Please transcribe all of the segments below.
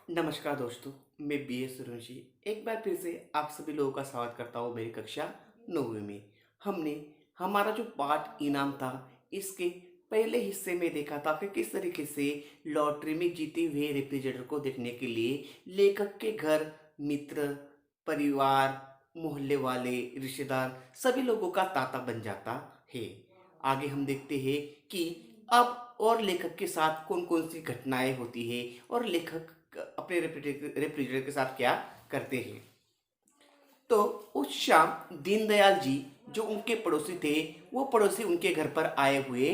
नमस्कार दोस्तों, मैं बी एस सूर्यवंशी एक बार फिर से आप सभी लोगों का स्वागत करता हूँ मेरी कक्षा 9वीं में। हमने हमारा जो पाठ इनाम था, इसके पहले हिस्से में देखा था कि किस तरीके से लॉटरी में जीते हुए रेफ्रिजरेटर को देखने के लिए लेखक के घर मित्र, परिवार, मोहल्ले वाले, रिश्तेदार सभी लोगों का तांता बन जाता है। आगे हम देखते हैं कि अब और लेखक के साथ कौन-कौन सी घटनाएँ होती हैं और लेखक अपने रेफ्रिजरेटर के साथ क्या करते हैं। तो उस शाम दीनदयाल जी जो उनके पड़ोसी थे, वो पड़ोसी उनके घर पर आए हुए।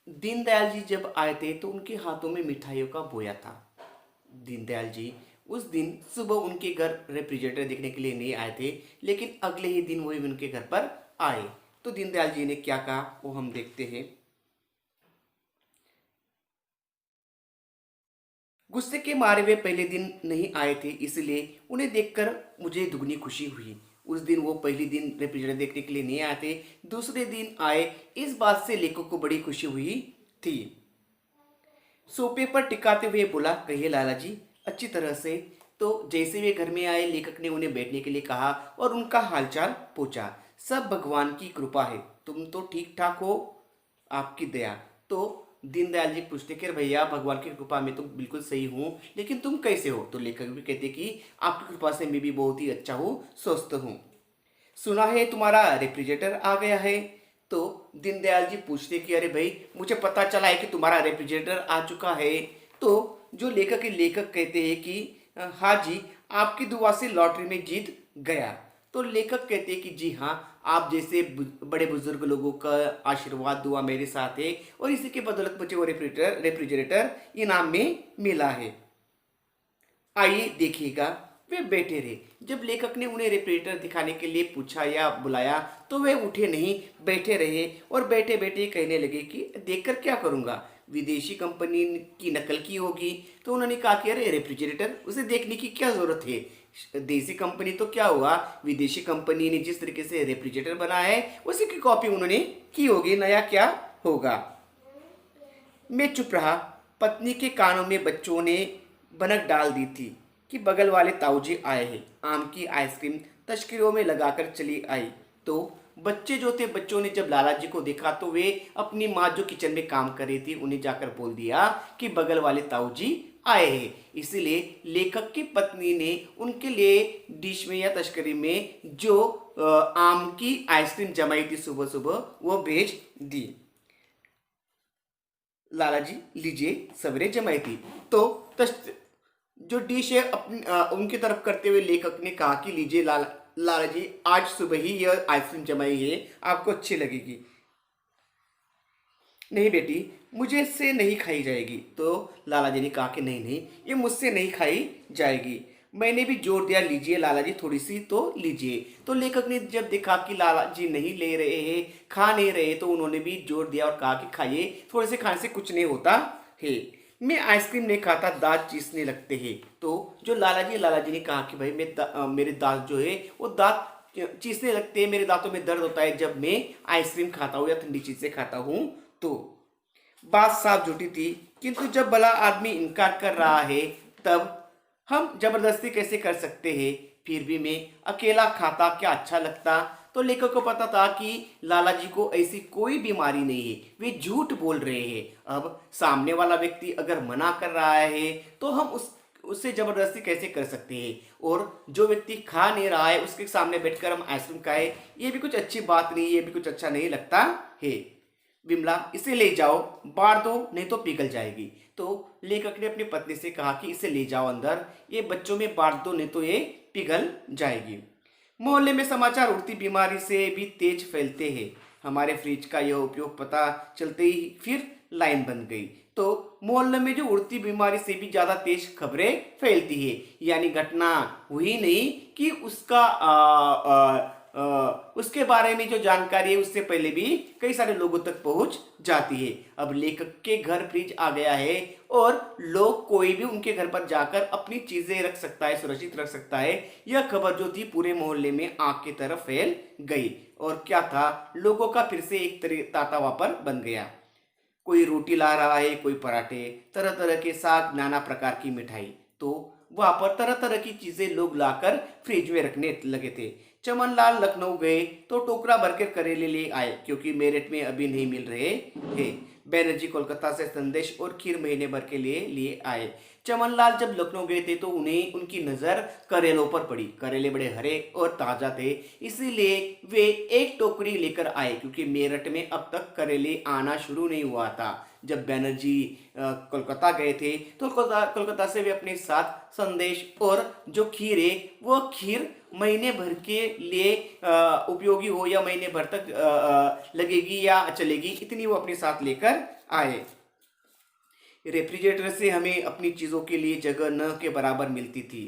दीनदयाल जी जब आए थे तो उनके हाथों में मिठाइयों का बोया था। दीनदयाल जी उस दिन सुबह उनके घर रेफ्रिजरेटर देखने के लिए नहीं आए थे, लेकिन अगले ही दिन वही उनके घर पर आए। तो दीनदयाल जी ने क्या कहा वो हम देखते हैं। गुस्से के मारे वे पहले दिन नहीं आए थे, इसलिए उन्हें देखकर मुझे दुगनी खुशी हुई। उस दिन वो पहले दिन रेफ्रिजरेटर देखने के लिए नहीं आए थे, दूसरे दिन आए। इस बात से लेखक को बड़ी खुशी हुई थी। सोफे पर टिकाते हुए बोला, कहिए लाला जी, अच्छी तरह से। तो जैसे वे घर में आए, लेखक ने उन्हें बैठने के लिए कहा और उनका हालचाल पूछा। सब भगवान की कृपा है, तुम तो ठीक ठाक हो, आपकी दया। तो दीनदयाल जी पूछते कि अरे भैया, भगवान की कृपा में तो बिल्कुल सही हूँ, लेकिन तुम कैसे हो? तो लेखक भी कहते कि आपकी कृपा से मैं भी बहुत ही अच्छा हूँ, स्वस्थ हूँ। सुना है तुम्हारा रेफ्रिजरेटर आ गया है। तो दीनदयाल जी पूछते कि अरे भाई, मुझे पता चला है कि तुम्हारा रेफ्रिजरेटर आ चुका है। तो जो लेखक कहते हैं कि हाँ जी, आपकी दुआ से लॉटरी में जीत गया। तो लेखक कहते हैं कि जी हाँ, आप जैसे बड़े बुजुर्ग लोगों का आशीर्वाद दुआ मेरे साथ है और इसी के बदौलत मुझे वो रेफ्रिजरेटर रेफ्रिजरेटर इनाम में मिला है। आइए देखिएगा। वे बैठे रहे। जब लेखक ने उन्हें रेफ्रिजरेटर दिखाने के लिए पूछा या बुलाया, तो वे उठे नहीं, बैठे रहे और बैठे बैठे कहने लगे कि देखकर क्या करूंगा, विदेशी कंपनी की नकल की होगी। तो उन्होंने कहा कि अरे रेफ्रिजरेटर, उसे देखने की क्या जरूरत है, देसी कंपनी तो क्या हुआ, विदेशी कंपनी ने जिस तरीके से रेफ्रिजरेटर बनाया है उसी की कॉपी उन्होंने की होगी, नया क्या होगा। मैं चुप रहा। पत्नी के कानों में बच्चों ने भनक डाल दी थी कि बगल वाले ताऊजी आए हैं। आम की आइसक्रीम तश्किरों में लगाकर चली आई। तो बच्चे जो थे, बच्चों ने जब लाला जी को देखा तो वे अपनी माँ जो किचन में काम कर रही थी उन्हें जाकर बोल दिया कि बगल वाले ताऊजी आए हैं। इसीलिए लेखक की पत्नी ने उनके लिए डिश में या तस्करी में जो आम की आइसक्रीम जमाई थी सुबह सुबह, वो भेज दी। लाला जी लीजिए, सवेरे जमाई थी। तो तस्त जो डिश है अपनी उनकी तरफ करते हुए लेखक ने कहा कि लीजिए लाला जी, आज सुबह ही यह आइसक्रीम जमाई है, आपको अच्छी लगेगी। नहीं बेटी, मुझे इससे नहीं खाई जाएगी। तो लाला जी ने कहा कि नहीं नहीं, ये मुझसे नहीं खाई जाएगी। मैंने भी जोर दिया, लीजिए लाला जी, थोड़ी सी तो लीजिए। तो लेखक ने जब देखा कि लाला जी नहीं ले रहे हैं, खा नहीं रहे, तो उन्होंने भी जोर दिया और कहा कि खाइए, थोड़े से खाने से कुछ नहीं होता है। मैं आइसक्रीम नहीं खाता, दांत चीसने लगते हैं। तो जो लाला जी ने कहा कि भाई मेरे दांत जो है वो दांत चीसने लगते हैं, मेरे दांतों में दर्द होता है जब मैं आइसक्रीम खाता हूँ या ठंडी चीजें खाता हूँ। तो बात साफ झूठी थी, किंतु जब भला आदमी इनकार कर रहा है, तब हम जबरदस्ती कैसे कर सकते हैं। फिर भी मैं अकेला खाता क्या अच्छा लगता। तो लेखक को पता था कि लाला जी को ऐसी कोई बीमारी नहीं है, वे झूठ बोल रहे हैं। अब सामने वाला व्यक्ति अगर मना कर रहा है तो हम उससे जबरदस्ती कैसे कर सकते हैं। और जो व्यक्ति खा नहीं रहा है उसके सामने बैठकर हम आइसक्रीम खाए, ये भी कुछ अच्छी बात नहीं, ये भी कुछ अच्छा नहीं लगता है। विमला, इसे ले जाओ, बांट दो, नहीं तो पिघल जाएगी। तो लेखक ने अपनी पत्नी से कहा कि इसे ले जाओ अंदर, ये बच्चों में बांट दो, नहीं तो ये पिघल जाएगी। मोहल्ले में समाचार उड़ती बीमारी से भी तेज फैलते हैं। हमारे फ्रिज का यह उपयोग पता चलते ही फिर लाइन बन गई। तो मोहल्ले में जो उड़ती बीमारी से भी ज्यादा तेज खबरें फैलती है, यानी घटना हुई नहीं कि उसके बारे में जो जानकारी है उससे पहले भी कई सारे लोगों तक पहुंच जाती है। अब लेखक के घर फ्रिज आ गया है और लोग कोई भी उनके घर पर जाकर अपनी चीजें रख सकता है, सुरक्षित रख सकता है। यह खबर जो थी पूरे मोहल्ले में आग की तरफ फैल गई और क्या था, लोगों का फिर से एक तरह तांता वापर बन गया। कोई रोटी ला रहा है, कोई पराठे, तरह तरह के साग, नाना प्रकार की मिठाई। तो वहां पर तरह तरह की चीजें लोग लाकर फ्रिज में रखने लगे थे। चमनलाल लखनऊ गए तो टोकरा भरकर करेले ले आए, क्योंकि मेरठ में अभी नहीं मिल रहे थे। बैनर्जी कोलकाता से संदेश और खीर महीने भर के लिए लिए आए। चमनलाल जब लखनऊ गए थे तो उन्हें उनकी नजर करेलों पर पड़ी। करेले बड़े हरे और ताजा थे, इसीलिए वे एक टोकरी लेकर आए, क्योंकि मेरठ में अब तक करेले आना शुरू नहीं हुआ था। जब बैनर्जी कोलकाता गए थे तो कोलकाता से वे अपने साथ संदेश और जो खीर है वो खीर महीने भर के लिए उपयोगी हो, या महीने भर तक लगेगी या चलेगी, इतनी वो अपने साथ लेकर आए। रेफ्रिजरेटर से हमें अपनी चीज़ों के लिए जगह न के बराबर मिलती थी,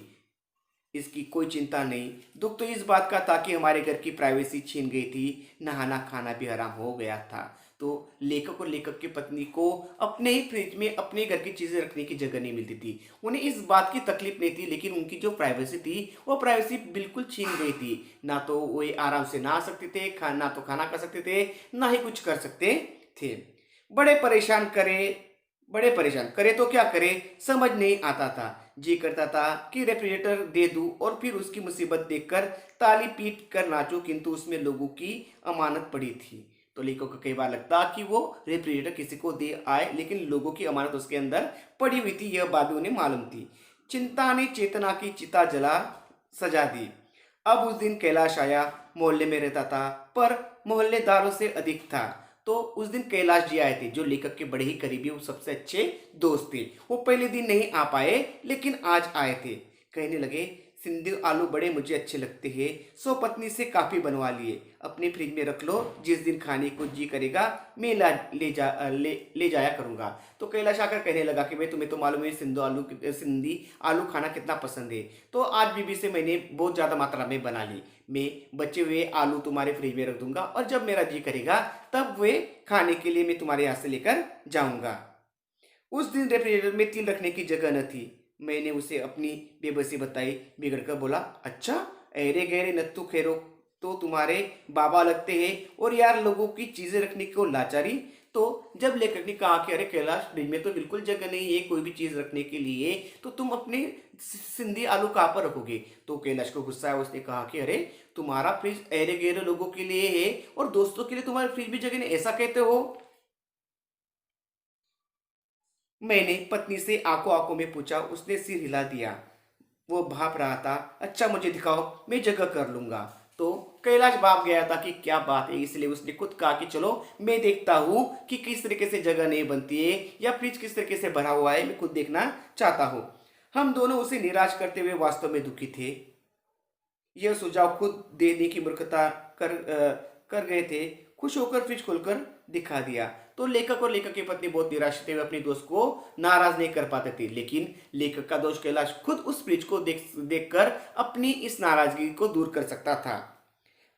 इसकी कोई चिंता नहीं। दुख तो इस बात का था कि हमारे घर की प्राइवेसी छीन गई थी, नहाना खाना भी हराम हो गया था। तो लेखक और लेखक की पत्नी को अपने ही फ्रिज में अपने घर की चीज़ें रखने की जगह नहीं मिलती थी। उन्हें इस बात की तकलीफ नहीं थी, लेकिन उनकी जो प्राइवेसी थी वो प्राइवेसी बिल्कुल छीन गई थी। ना तो वो आराम से नहा सकते थे, ना तो खाना खा सकते थे, ना ही कुछ कर सकते थे। बड़े परेशान करे बड़े परेशान करे तो क्या करे, समझ नहीं आता था। जी करता था कि रेफ्रिजरेटर दे दूं और फिर उसकी मुसीबत देखकर ताली पीट कर नाचूं, किंतु उसमें लोगों की अमानत पड़ी थी। तो लेखकों को कई बार लगता कि वो रेफ्रिजरेटर किसी को दे आए, लेकिन लोगों की अमानत उसके अंदर पड़ी हुई थी, यह बात भी उन्हें मालूम थी। चिंता ने चेतना की चिता जला सजा दी। अब उस दिन कैलाश आया। मोहल्ले में रहता था, पर मोहल्लेदारों से अधिक था। तो उस दिन कैलाश जी आए थे, जो लेखक के बड़े ही करीबी और सबसे अच्छे दोस्त थे। वो पहले दिन नहीं आ पाए, लेकिन आज आए थे। कहने लगे, सिंधु आलू बड़े मुझे अच्छे लगते हैं, सो पत्नी से काफी बनवा लिए, अपने फ्रिज में रख लो, जिस दिन खाने को जी करेगा मैं ले जाया करूंगा। तो कैलाश आकर कहने लगा कि भाई तुम्हें तो मालूम है सिंधी आलू खाना कितना पसंद है, तो आज बीबी से मैंने बहुत ज़्यादा मात्रा में बना ली। मैं बचे हुए आलू तुम्हारे फ्रिज में रख दूंगा, और जब मेरा जी करेगा तब वे खाने के लिए मैं तुम्हारे यहाँ से लेकर जाऊंगा। उस दिन रेफ्रिजरेटर में तिल रखने की जगह न थी। मैंने उसे अपनी बेबसी बताई। बिगड़ कर बोला, अच्छा अरे गहरे नत्थु खेरो तो तुम्हारे बाबा लगते हैं, और यार लोगों की चीजें रखने को लाचारी। तो जब लेखक ने कहा कि अरे कैलाश, फ्रिज में तो बिल्कुल जगह नहीं है कोई भी चीज रखने के लिए, तो तुम अपने सिंधी आलू कहाँ पर रखोगे। तो कैलाश को गुस्सा है, उसने कहा कि अरे तुम्हारा फ्रिज अरे गहरे लोगों के लिए है और दोस्तों के लिए तुम्हारे फ्रिज में जगह नहीं, ऐसा कहते हो। मैंने पत्नी से आंखों आंखों में पूछा। उसने सिर हिला दिया। वो भाप रहा था। अच्छा मुझे दिखाओ, मैं जगह कर लूंगा। तो कैलाश भाप गया था कि क्या बात है, इसलिए उसने खुद कहा कि चलो मैं देखता हूँ कि किस तरीके से जगह नहीं बनती है, या फ्रिज किस तरीके से भरा हुआ है, मैं खुद देखना चाहता हूँ। हम दोनों उसे निराश करते हुए वास्तव में दुखी थे। यह सुझाव खुद देने की मूर्खता कर गए थे। खुश होकर फ्रिज खोलकर दिखा दिया। तो लेखक और लेखक की पत्नी बहुत निराश थे, वे अपने दोस्त को नाराज नहीं कर पाते थे, लेकिन लेखक का दोस्त कैलाश खुद उस फ्रिज को देखकर अपनी इस नाराजगी को दूर कर सकता था।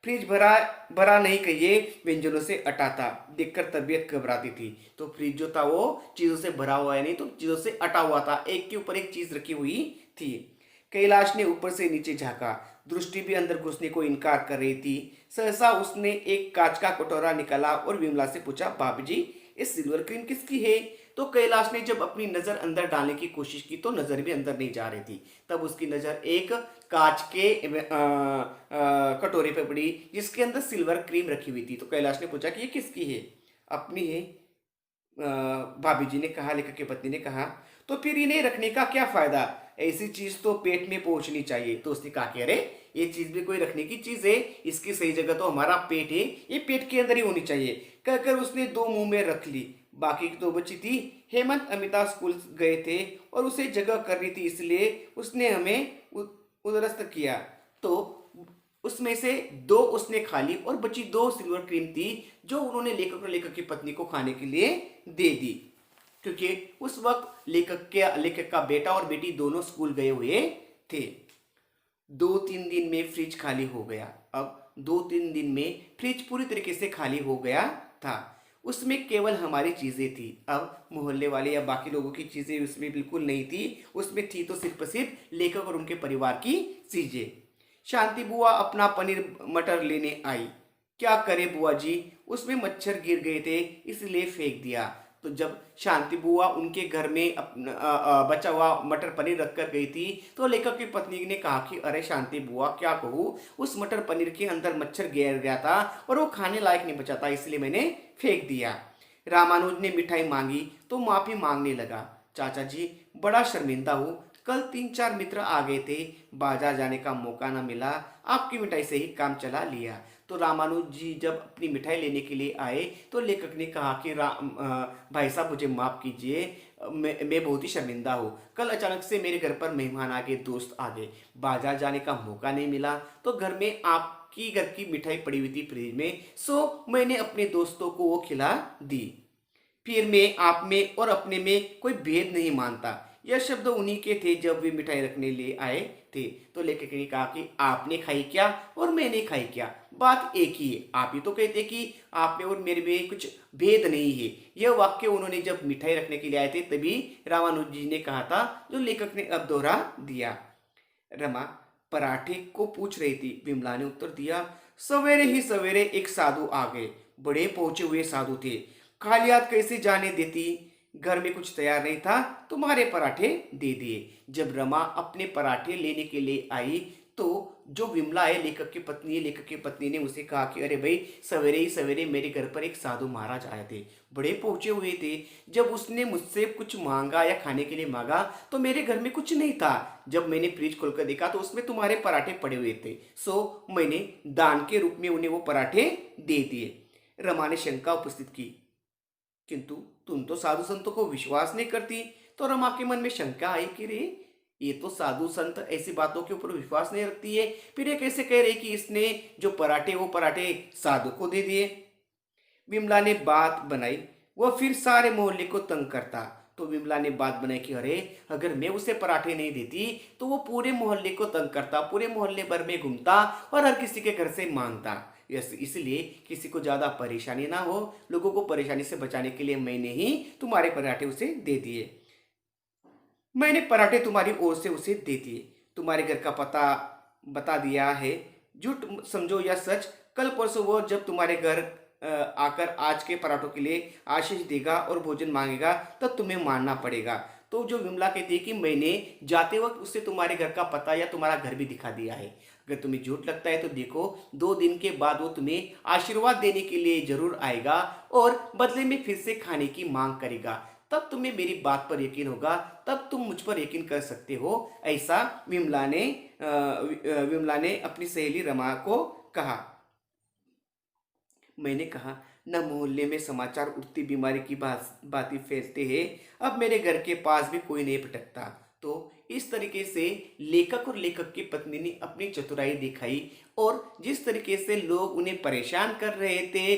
फ्रिज भरा भरा नहीं कहिए, व्यंजनों से अटा था। देखकर तबीयत घबराती थी। तो फ्रिज जो था वो चीजों से भरा हुआ है नहीं, तो चीजों से अटा हुआ था, एक के ऊपर एक चीज रखी हुई थी। कैलाश ने ऊपर से नीचे झांका। दृष्टि भी अंदर घुसने को इनकार कर रही थी। सहसा उसने एक कांच का कटोरा निकाला और विमला से पूछा, भाभी जी ये सिल्वर क्रीम किसकी है। तो कैलाश ने जब अपनी नजर अंदर डालने की कोशिश की तो नजर भी अंदर नहीं जा रही थी। तब उसकी नजर एक कांच के कटोरे पे पड़ी, जिसके अंदर सिल्वर क्रीम रखी हुई थी। तो कैलाश ने पूछा कि ये किसकी है। अपनी है, भाभी जी ने कहा। लेखक की पत्नी ने कहा, तो फिर इन्हें रखने का क्या फायदा, ऐसी चीज तो पेट में पहुंचनी चाहिए। तो उसने कहा कि अरे ये चीज भी कोई रखने की चीज है, इसकी सही जगह तो हमारा पेट है, ये पेट के अंदर ही होनी चाहिए। कहकर उसने दो मुंह में रख ली। बाकी की दो बची थी। हेमंत अमिता स्कूल गए थे और उसे जगह करनी थी, इसलिए उसने हमें उदरस्त किया। तो उसमें से दो उसने खा ली और बची दो सिल्वर क्रीम थी, जो उन्होंने लेखक और लेखक की पत्नी को खाने के लिए दे दी, क्योंकि उस वक्त लेखक का बेटा और बेटी दोनों स्कूल गए हुए थे। 2-3 दिन में फ्रिज खाली हो गया। अब 2-3 दिन में फ्रिज पूरी तरीके से खाली हो गया था। उसमें केवल हमारी चीजें थी। अब मोहल्ले वाले या बाकी लोगों की चीजें उसमें बिल्कुल नहीं थी। उसमें थी तो सिर्फ लेखक और उनके परिवार की चीजें। शांति बुआ अपना पनीर मटर लेने आई। क्या करे बुआ जी, उसमें मच्छर गिर गए थे, इसलिए फेंक दिया। तो जब शांति बुआ उनके घर में अपना बचा हुआ मटर पनीर रख कर गई थी, तो लेखक की पत्नी ने कहा कि अरे शांति बुआ, क्या कहूँ, उस मटर पनीर के अंदर मच्छर गिर गया था और वो खाने लायक नहीं बचा था, इसलिए मैंने फेंक दिया। रामानुज ने मिठाई मांगी तो माफी मांगने लगा। चाचा जी, बड़ा शर्मिंदा हूँ, कल 3-4 मित्र आ गए थे, बाजार जाने का मौका न मिला, आपकी मिठाई से ही काम चला लिया। तो रामानुज जी जब अपनी मिठाई लेने के लिए आए तो लेखक ने कहा कि भाई साहब, मुझे माफ़ कीजिए, मैं बहुत ही शर्मिंदा हूँ। कल अचानक से मेरे घर पर मेहमान आ गए, दोस्त आ गए, बाजार जाने का मौका नहीं मिला, तो घर में आपकी घर की मिठाई पड़ी हुई थी फ्रिज में, सो मैंने अपने दोस्तों को वो खिला दी। फिर मैं आप में और अपने में कोई भेद नहीं मानता। यह शब्द उन्हीं के थे जब वे मिठाई रखने ले आए थे। तो लेखक ने कहा कि आपने खाई क्या और मैंने खाई क्या, बात एक ही है। आप ही तो कहते कि आप में और मेरे में कुछ भेद नहीं है। यह वाक्य उन्होंने जब मिठाई रखने के लिए आए थे तभी रामानुज जी ने कहा था, जो लेखक ने अब दोहरा दिया। रमा पराठे को पूछ रही थी। विमला ने उत्तर दिया, सवेरे ही सवेरे एक साधु आ गए, बड़े पहुंचे हुए साधु थे, खाली हाथ कैसे जाने देती, घर में कुछ तैयार नहीं था, तुम्हारे पराठे दे दिए। जब रमा अपने पराठे लेने के लिए आई तो जो विमला है, लेखक की पत्नी है, लेखक की पत्नी ने उसे कहा कि अरे भाई, सवेरे ही सवेरे मेरे घर पर एक साधु महाराज आए थे, बड़े पहुंचे हुए थे। जब उसने मुझसे कुछ मांगा या खाने के लिए मांगा तो मेरे घर में कुछ नहीं था। जब मैंने फ्रिज खोलकर देखा तो उसमें तुम्हारे पराठे पड़े हुए थे, सो मैंने दान के रूप में उन्हें वो पराठे दे दिए। रमा ने शंका उपस्थित की, किंतु तुम तो साधु संतों को विश्वास नहीं करती। तो रमा के मन में शंका आई कि रे, ये तो साधु संत ऐसी बातों के ऊपर विश्वास नहीं रखती है, फिर ये कैसे कह रही कि इसने जो पराठे वो पराठे साधु को दे दिए। विमला ने बात बनाई, वह फिर सारे मोहल्ले को तंग करता। तो विमला ने बात बनाई कि अरे, अगर मैं उसे पराठे नहीं देती तो वो पूरे मोहल्ले को तंग करता, पूरे मोहल्ले भर में घूमता और हर किसी के घर से मांगता। इसलिए किसी को ज़्यादा परेशानी ना हो, लोगों को परेशानी से बचाने के लिए मैंने ही तुम्हारे पराठे उसे दे दिए। मैंने पराठे तुम्हारी ओर से उसे दे दिए, तुम्हारे घर का पता बता दिया है, झूठ समझो या सच, कल परसों वो जब तुम्हारे घर आकर आज के पराठों के लिए आशीष देगा और भोजन मांगेगा तब तुम्हें मानना पड़ेगा। तो जो विमला कहती है कि मैंने जाते वक्त उससे तुम्हारे घर का पता या तुम्हारा घर भी दिखा दिया है, अगर तुम्हें झूठ लगता है तो देखो, 2 दिन के बाद वो तुम्हें आशीर्वाद देने के लिए जरूर आएगा और बदले में फिर से खाने की मांग करेगा, तब तुम्हें मेरी बात पर यकीन होगा, तब तुम मुझ पर यकीन कर सकते हो। ऐसा विमला ने अपनी सहेली रमा को कहा। मैंने कहा, न मोहल्ले में समाचार उठती बीमारी की बातें फैलते हैं, अब मेरे घर के पास भी कोई नहीं भटकता। तो इस तरीके से लेखक और लेखक की पत्नी ने अपनी चतुराई दिखाई और जिस तरीके से लोग उन्हें परेशान कर रहे थे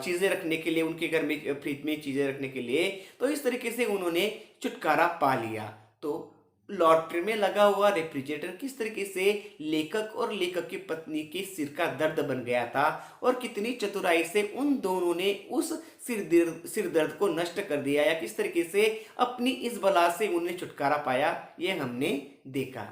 चीज़ें रखने के लिए, उनके घर में फ्रिज में चीज़ें रखने के लिए, तो इस तरीके से उन्होंने छुटकारा पा लिया। तो लॉटरी में लगा हुआ रेफ्रिजरेटर किस तरीके से लेखक और लेखक की पत्नी के सिर का दर्द बन गया था और कितनी चतुराई से उन दोनों ने उस सिर दर्द को नष्ट कर दिया, या किस तरीके से अपनी इस बला से उन्हें छुटकारा पाया, ये हमने देखा।